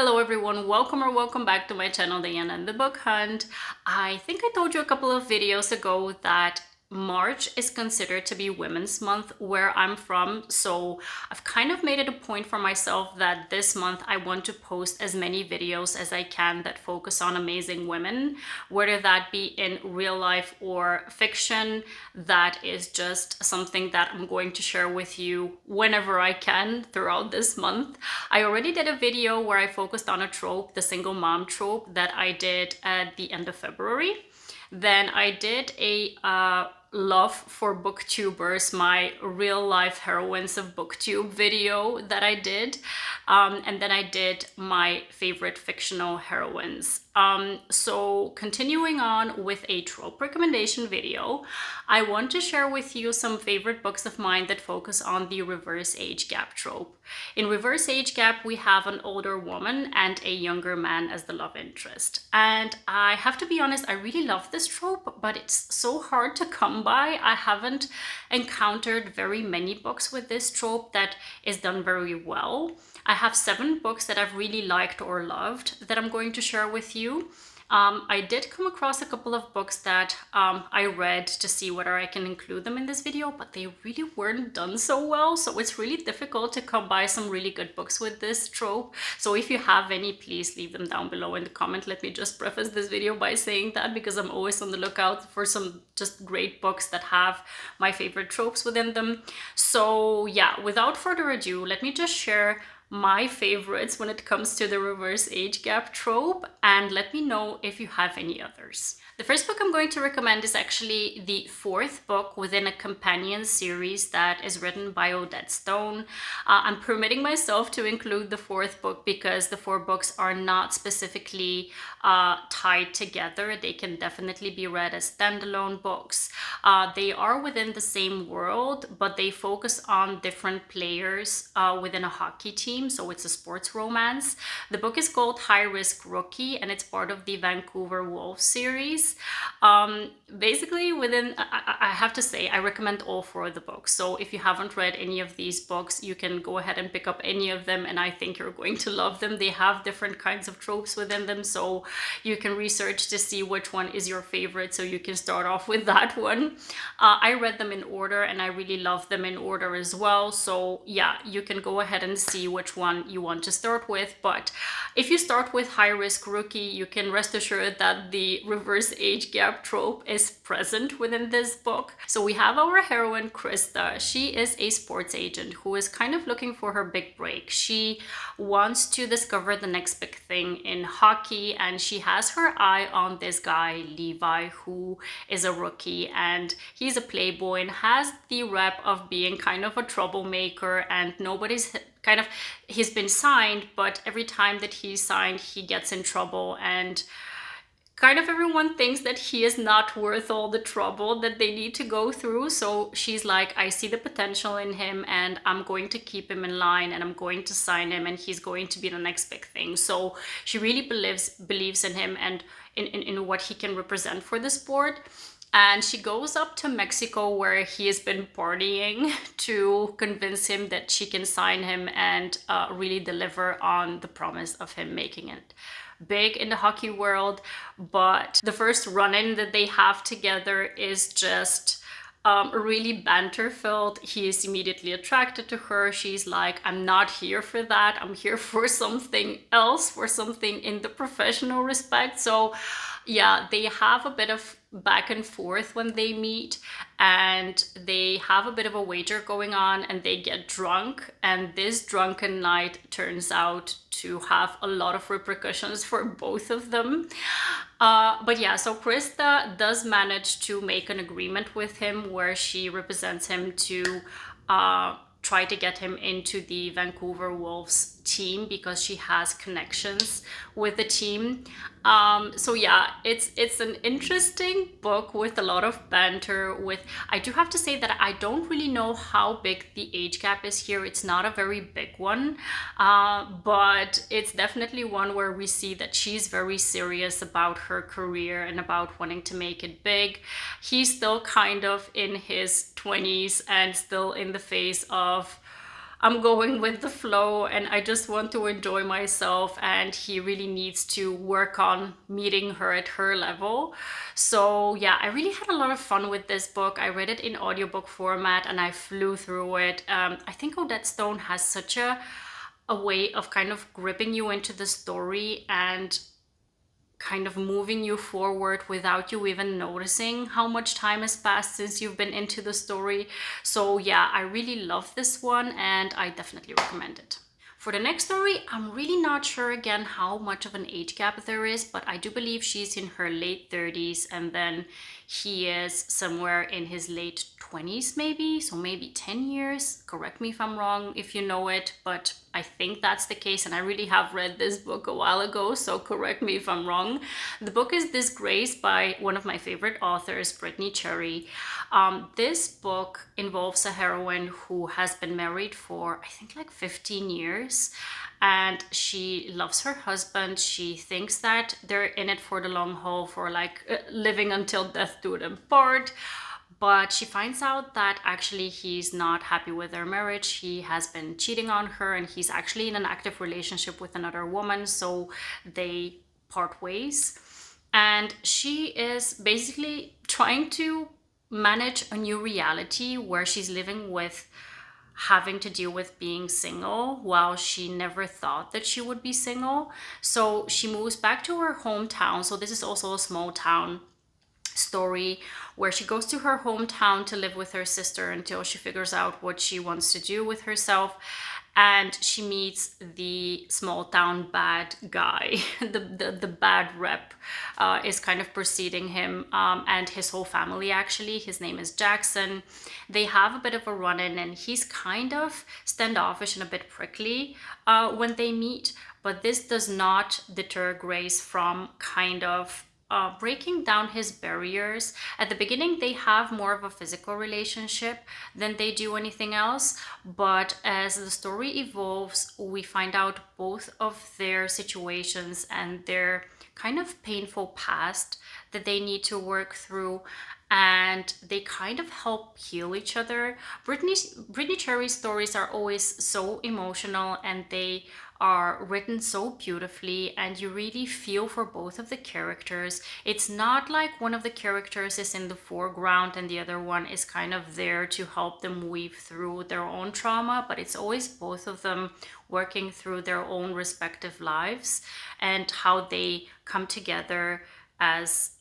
Hello everyone, welcome or welcome back to my channel, Diana and the Book Hunt. I think I told you a couple of videos ago that March is considered to be Women's Month where I'm from, so I've kind of made it a point for myself that this month I want to post as many videos as I can that focus on amazing women, whether that be in real life or fiction. That is just something that I'm going to share with you whenever I can throughout this month. I already did a video where I focused on a trope, the single mom trope, that I did at the end of February. Then I did a love for booktubers, my real life heroines of booktube video that I did. And then I did my favorite fictional heroines. So continuing on with a trope recommendation video, I want to share with you some favorite books of mine that focus on the reverse age gap trope. In reverse age gap, we have an older woman and a younger man as the love interest. And I have to be honest, I really love this trope, but it's so hard to come by. I haven't encountered very many books with this trope that is done very well. I have 7 books that I've really liked or loved that I'm going to share with you. I did come across a couple of books that I read to see whether I can include them in this video, but they really weren't done so well. So it's really difficult to come by some really good books with this trope. So if you have any, please leave them down below in the comment. Let me just preface this video by saying that because I'm always on the lookout for some just great books that have my favorite tropes within them. So yeah, without further ado, let me just share my favorites when it comes to the reverse age gap trope, and let me know if you have any others. The first book I'm going to recommend is actually the 4th book within a companion series that is written by Odette Stone. I'm permitting myself to include the 4th book because the 4 books are not specifically tied together. They can definitely be read as standalone books. They are within the same world, but they focus on different players within a hockey team, so it's a sports romance. The book is called High Risk Rookie, and it's part of the Vancouver Wolves series. Basically, I have to say, I recommend all 4 of the books. So if you haven't read any of these books, you can go ahead and pick up any of them, and I think you're going to love them. They have different kinds of tropes within them, so you can research to see which one is your favorite, so you can start off with that one. I read them in order, and I really love them in order as well. So yeah, you can go ahead and see which one you want to start with. But if you start with High Risk Rookie, you can rest assured that the reverse age gap trope is present within this book. So we have our heroine Krista. She is a sports agent who is kind of looking for her big break. She wants to discover the next big thing in hockey, and she has her eye on this guy Levi, who is a rookie, and he's a playboy and has the rep of being kind of a troublemaker, and he's been signed, but every time that he's signed he gets in trouble, and kind of everyone thinks that he is not worth all the trouble that they need to go through. So she's like, I see the potential in him, and I'm going to keep him in line, and I'm going to sign him, and he's going to be the next big thing. So she really believes in him and in what he can represent for the sport. And she goes up to Mexico where he has been partying to convince him that she can sign him and really deliver on the promise of him making it big in the hockey world. But the first run-in that they have together is just really banter filled. He is immediately attracted to her. She's like, I'm not here for that. I'm here for something else, for something in the professional respect. So yeah, they have a bit of back and forth when they meet, and they have a bit of a wager going on, and they get drunk, and this drunken night turns out to have a lot of repercussions for both of them. But yeah, so Krista does manage to make an agreement with him where she represents him to try to get him into the Vancouver Wolves team because she has connections with the team. So yeah, it's an interesting book with a lot of banter. I do have to say that I don't really know how big the age gap is here. It's not a very big one, but it's definitely one where we see that she's very serious about her career and about wanting to make it big. He's still kind of in his 20s and still in the phase of I'm going with the flow and I just want to enjoy myself, and he really needs to work on meeting her at her level. So yeah, I really had a lot of fun with this book. I read it in audiobook format and I flew through it. I think Odette Stone has such a way of kind of gripping you into the story and kind of moving you forward without you even noticing how much time has passed since you've been into the story. So yeah, I really love this one and I definitely recommend it. For the next story, I'm really not sure again how much of an age gap there is, but I do believe she's in her late 30s and then he is somewhere in his late 20s maybe, so maybe 10 years. Correct me if I'm wrong if you know it, but I think that's the case, and I really have read this book a while ago, so correct me if I'm wrong. The book is Disgraced by one of my favorite authors, Brittainy. This book involves a heroine who has been married for, I think, like 15 years, and she loves her husband. She thinks that they're in it for the long haul, for like living until death do them part. But she finds out that actually he's not happy with their marriage. He has been cheating on her and he's actually in an active relationship with another woman. So they part ways. And she is basically trying to manage a new reality where she's living with having to deal with being single while she never thought that she would be single. So she moves back to her hometown. So this is also a small town story where she goes to her hometown to live with her sister until she figures out what she wants to do with herself. And she meets the small town bad guy. The bad rep is kind of preceding him, and his whole family actually. His name is Jackson. They have a bit of a run-in and he's kind of standoffish and a bit prickly when they meet, but this does not deter Grace from kind of breaking down his barriers. At the beginning, they have more of a physical relationship than they do anything else. But as the story evolves, we find out both of their situations and their kind of painful past that they need to work through. And they kind of help heal each other. Brittainy Cherry's stories are always so emotional and they are written so beautifully, and you really feel for both of the characters. It's not like one of the characters is in the foreground and the other one is kind of there to help them weave through their own trauma, but it's always both of them working through their own respective lives and how they come together as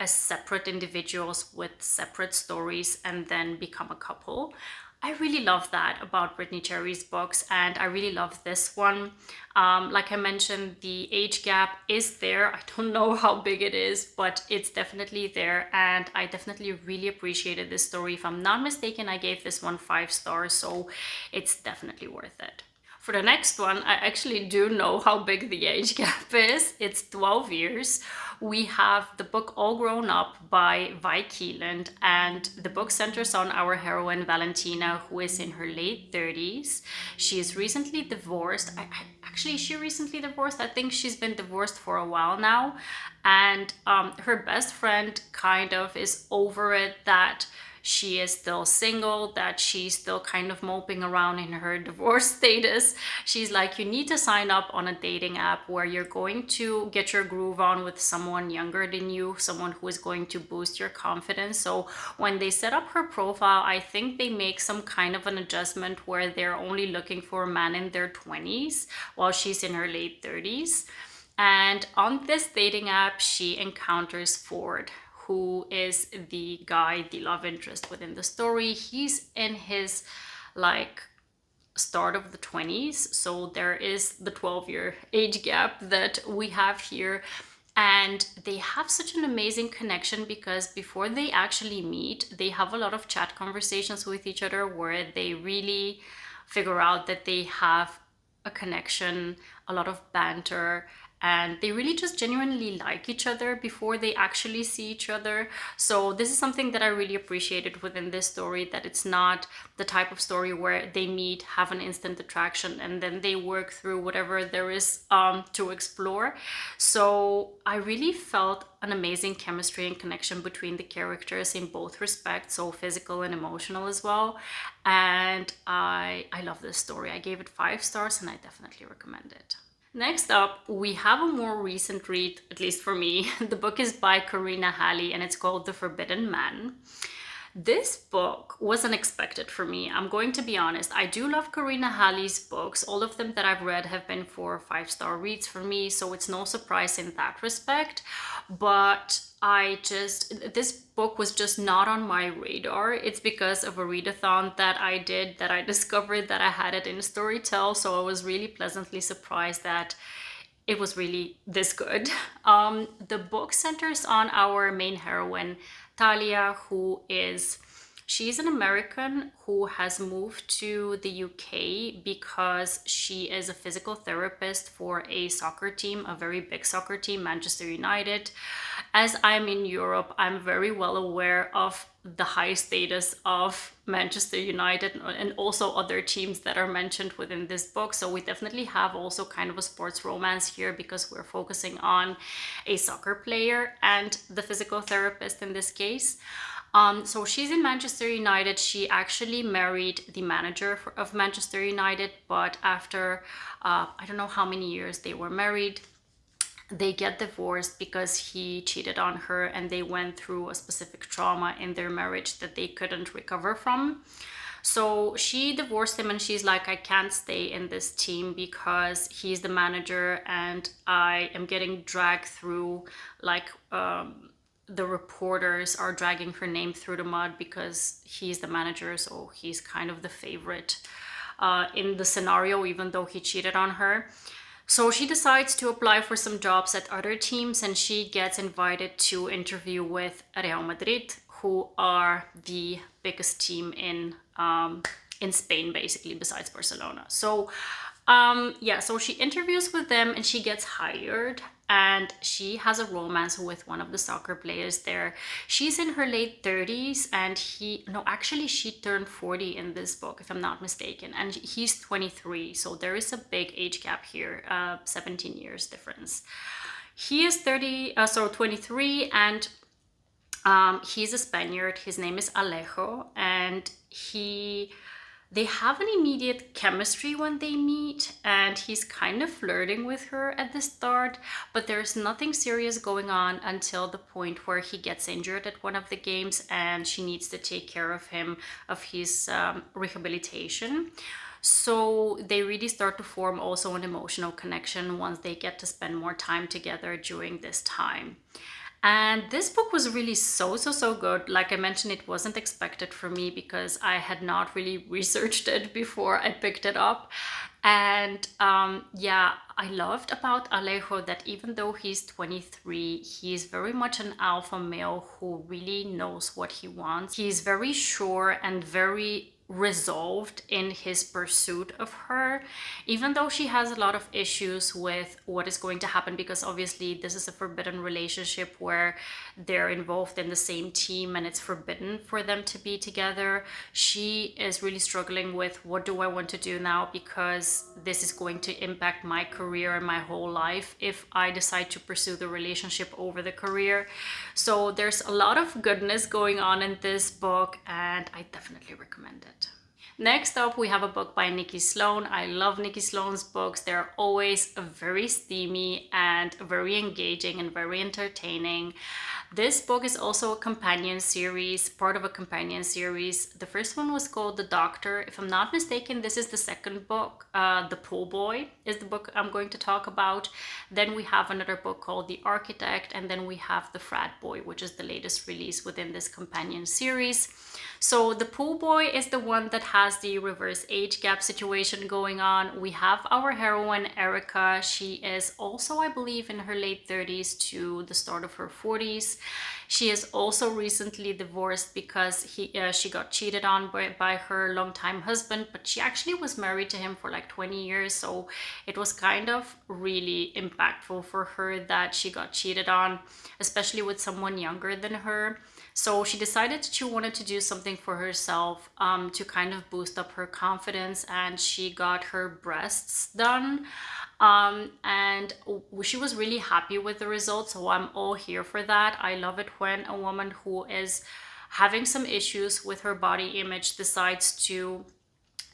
separate individuals with separate stories and then become a couple. I really love that about Brittainy Cherry's books, and I really love this one. Like I mentioned, the age gap is there. I don't know how big it is, but it's definitely there, and I definitely really appreciated this story. If I'm not mistaken, I gave this one 5 stars, so it's definitely worth it. For the next one, I actually do know how big the age gap is. It's 12 years. We have the book All Grown Up by Keeland, and the book centers on our heroine Valentina, who is in her late 30s. She is recently divorced. Actually, is she recently divorced? I think she's been divorced for a while now. And her best friend kind of is over it that she is still single, that she's still kind of moping around in her divorce status. She's like, you need to sign up on a dating app where you're going to get your groove on with someone younger than you, someone who is going to boost your confidence. So when they set up her profile, I think they make some kind of an adjustment where they're only looking for a man in their 20s while she's in her late 30s. And on this dating app, she encounters Ford, who is the guy, the love interest within the story. He's in his like start of the 20s, so there is the 12-year age gap that we have here. And they have such an amazing connection because before they actually meet, they have a lot of chat conversations with each other where they really figure out that they have a connection, a lot of banter, and they really just genuinely like each other before they actually see each other. So this is something that I really appreciated within this story, that it's not the type of story where they meet, have an instant attraction, and then they work through whatever there is to explore. So I really felt an amazing chemistry and connection between the characters in both respects, so physical and emotional as well. And I love this story. I gave it 5 stars and I definitely recommend it. Next up, we have a more recent read, at least for me. The book is by Karina Halle and it's called The Forbidden Man. This book was unexpected for me. I'm going to be honest. I do love Karina Halle's books. All of them that I've read have been 4 or 5-star reads for me, so it's no surprise in that respect. But this book was just not on my radar. It's because of a readathon that I did that I discovered that I had it in Storytel, so I was really pleasantly surprised that it was really this good. The book centers on our main heroine, Talia, she's an American who has moved to the UK because she is a physical therapist for a soccer team, a very big soccer team, Manchester United. As I'm in Europe, I'm very well aware of the high status of Manchester United and also other teams that are mentioned within this book. So we definitely have also kind of a sports romance here because we're focusing on a soccer player and the physical therapist in this case. So she's in Manchester United. She actually married the manager of Manchester United, but after I don't know how many years they were married, they get divorced because he cheated on her and they went through a specific trauma in their marriage that they couldn't recover from. So she divorced him and she's like, I can't stay in this team because he's the manager and I am getting dragged through, like the reporters are dragging her name through the mud because he's the manager, so he's kind of the favorite in the scenario, even though he cheated on her. So she decides to apply for some jobs at other teams and she gets invited to interview with Real Madrid, who are the biggest team in Spain, basically, besides Barcelona. So so she interviews with them and she gets hired and she has a romance with one of the soccer players there. She's in her late 30s and she turned 40 in this book, if I'm not mistaken, and he's 23. So there is a big age gap here, 17 years difference. He is 23, and he's a Spaniard. His name is Alejo, and they have an immediate chemistry when they meet, and he's kind of flirting with her at the start, but there's nothing serious going on until the point where he gets injured at one of the games and she needs to take care of him, of his rehabilitation. So they really start to form also an emotional connection once they get to spend more time together during this time. And this book was really so good. Like I mentioned, it wasn't expected for me because I had not really researched it before I picked it up. And I loved about Alejo that even though he's 23, he's very much an alpha male who really knows what he wants. He's very sure and very resolved in his pursuit of her, even though she has a lot of issues with what is going to happen, because obviously this is a forbidden relationship where they're involved in the same team and it's forbidden for them to be together. She is really struggling with, what do I want to do now, because this is going to impact my career and my whole life if I decide to pursue the relationship over the career. So there's a lot of goodness going on in this book and I definitely recommend it. Next up, we have a book by Nikki Sloane. I love Nikki Sloane's books. They're always very steamy and very engaging and very entertaining. This book is also a companion series, part of a companion series. The first one was called The Doctor. If I'm not mistaken, this is the second book. The Pool Boy is the book I'm going to talk about. Then we have another book called The Architect, and then we have The Frat Boy, which is the latest release within this companion series. So the pool boy is the one that has the reverse age gap situation going on. We have our heroine Erica. She is also, I believe, in her late 30s to the start of her 40s. She is also recently divorced because she got cheated on by her longtime husband, but she actually was married to him for like 20 years. So it was kind of really impactful for her that she got cheated on, especially with someone younger than her. So she decided that she wanted to do something for herself to kind of boost up her confidence, and she got her breasts done. And she was really happy with the results. So I'm all here for that. I love it when a woman who is having some issues with her body image decides to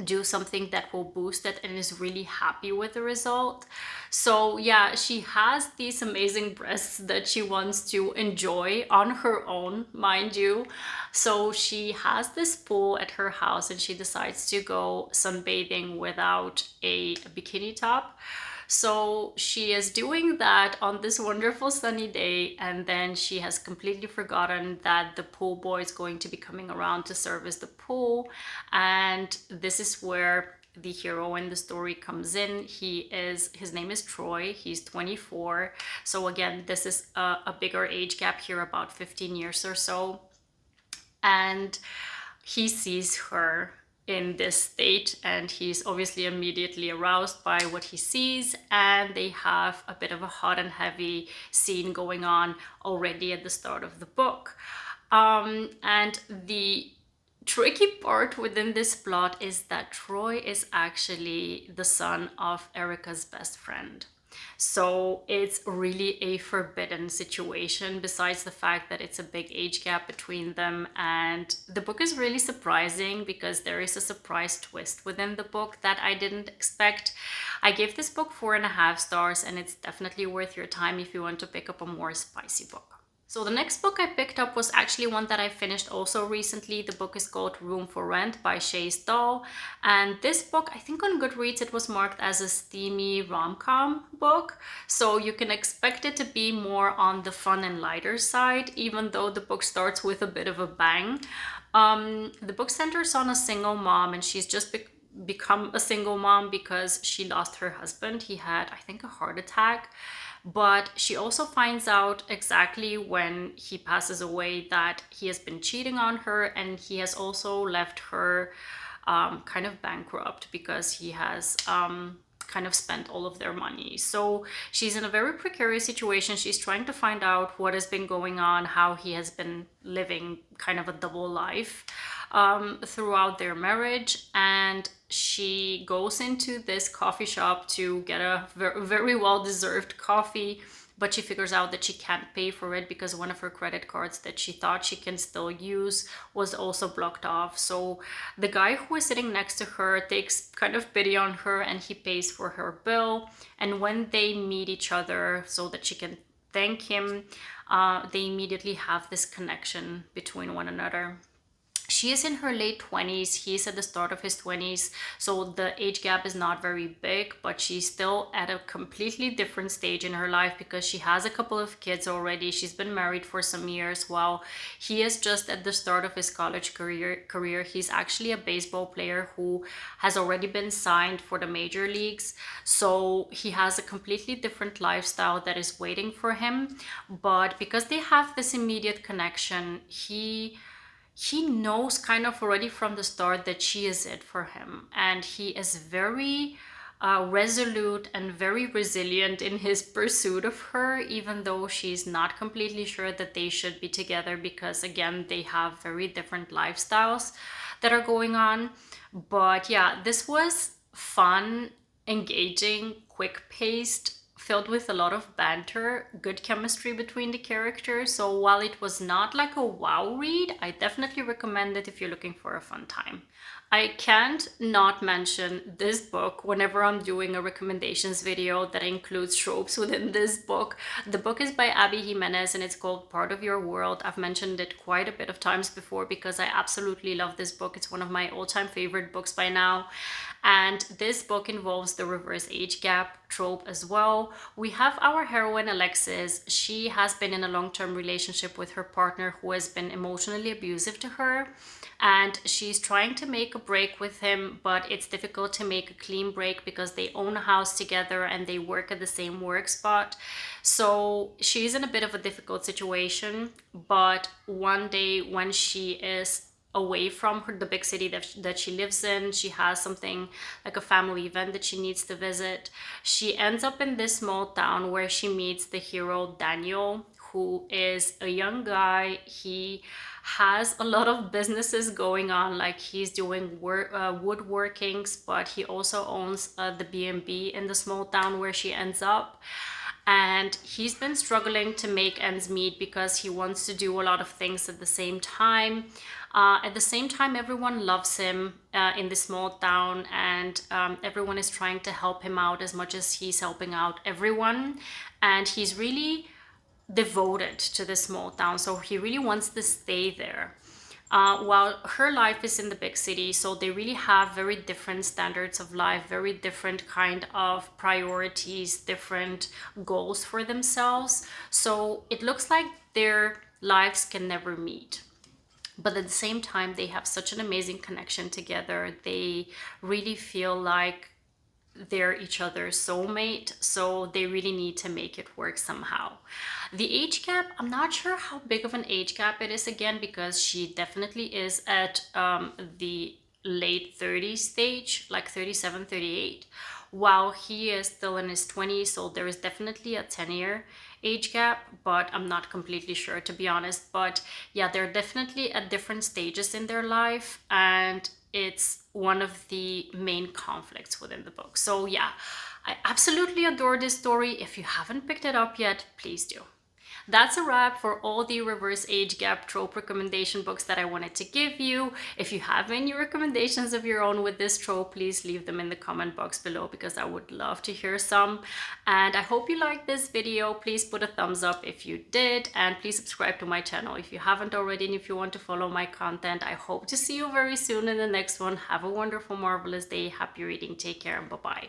do something that will boost it and is really happy with the result. So yeah, she has these amazing breasts that she wants to enjoy on her own, mind you. So she has this pool at her house and she decides to go sunbathing without a bikini top. So she is doing that on this wonderful sunny day, and then she has completely forgotten that the pool boy is going to be coming around to service the pool. And this is where the hero in the story comes in. His name is Troy. He's 24. So again, this is a bigger age gap here, about 15 years or so. And he sees her in this state and he's obviously immediately aroused by what he sees, and they have a bit of a hot and heavy scene going on already at the start of the book. And the tricky part within this plot is that Troy is actually the son of Erica's best friend. So it's really a forbidden situation, besides the fact that it's a big age gap between them. And the book is really surprising because there is a surprise twist within the book that I didn't expect. I gave this book 4.5 stars, and it's definitely worth your time if you want to pick up a more spicy book. So the next book I picked up was actually one that I finished also recently. The book is called Room for Rent by Shey Stahl. And this book, I think on Goodreads, it was marked as a steamy rom-com book. So you can expect it to be more on the fun and lighter side, even though the book starts with a bit of a bang. The book centers on a single mom, and she's just become a single mom because she lost her husband. He had, I think, a heart attack. But she also finds out exactly when he passes away that he has been cheating on her, and he has also left her kind of bankrupt because he has kind of spent all of their money. So she's in a very precarious situation. She's trying to find out what has been going on, how he has been living kind of a double life throughout their marriage. And she goes into this coffee shop to get a very well-deserved coffee, but she figures out that she can't pay for it because one of her credit cards that she thought she can still use was also blocked off. So the guy who is sitting next to her takes kind of pity on her and he pays for her bill. And when they meet each other so that she can thank him, they immediately have this connection between one another. She is in her late 20s, he's at the start of his 20s, so the age gap is not very big, but she's still at a completely different stage in her life because she has a couple of kids already. She's been married for some years while he is just at the start of his college career. He's actually a baseball player who has already been signed for the major leagues, so he has a completely different lifestyle that is waiting for him. But because they have this immediate connection, he knows kind of already from the start that she is it for him, and he is very resolute and very resilient in his pursuit of her, even though she's not completely sure that they should be together because again they have very different lifestyles that are going on. But yeah, this was fun, engaging, quick-paced, filled with a lot of banter, good chemistry between the characters. So while it was not like a wow read, I definitely recommend it if you're looking for a fun time. I can't not mention this book whenever I'm doing a recommendations video that includes tropes within this book. The book is by Abby Jimenez and it's called Part of Your World. I've mentioned it quite a bit of times before because I absolutely love this book. It's one of my all-time favorite books by now. And this book involves the reverse age gap trope as well. We have our heroine Alexis. She has been in a long-term relationship with her partner who has been emotionally abusive to her, and she's trying to make a break with him, but it's difficult to make a clean break because they own a house together and they work at the same work spot. So she's in a bit of a difficult situation, but one day when she is away from the big city that she lives in, she has something like a family event that she needs to visit. She ends up in this small town where she meets the hero Daniel, who is a young guy. He has a lot of businesses going on, like he's doing woodworkings, but he also owns the B&B in the small town where she ends up. And he's been struggling to make ends meet because he wants to do a lot of things at the same time. At the same time, everyone loves him in this small town, and everyone is trying to help him out as much as he's helping out everyone. And he's really devoted to this small town, so he really wants to stay there. While her life is in the big city, so they really have very different standards of life, very different kind of priorities, different goals for themselves. So it looks like their lives can never meet. But at the same time, they have such an amazing connection together. They really feel like they're each other's soulmate, so they really need to make it work somehow. The age gap, I'm not sure how big of an age gap it is again, because she definitely is at the late 30s stage, like 37, 38, while he is still in his 20s, so there is definitely a 10-year age gap, but I'm not completely sure, to be honest. But yeah, they're definitely at different stages in their life, and it's one of the main conflicts within the book. So yeah, I absolutely adore this story. If you haven't picked it up yet, please do. That's a wrap for all the reverse age gap trope recommendation books that I wanted to give you. If you have any recommendations of your own with this trope, please leave them in the comment box below because I would love to hear some. And I hope you liked this video. Please put a thumbs up if you did, and please subscribe to my channel if you haven't already, and if you want to follow my content. I hope to see you very soon in the next one. Have a wonderful, marvelous day. Happy reading. Take care, and bye-bye.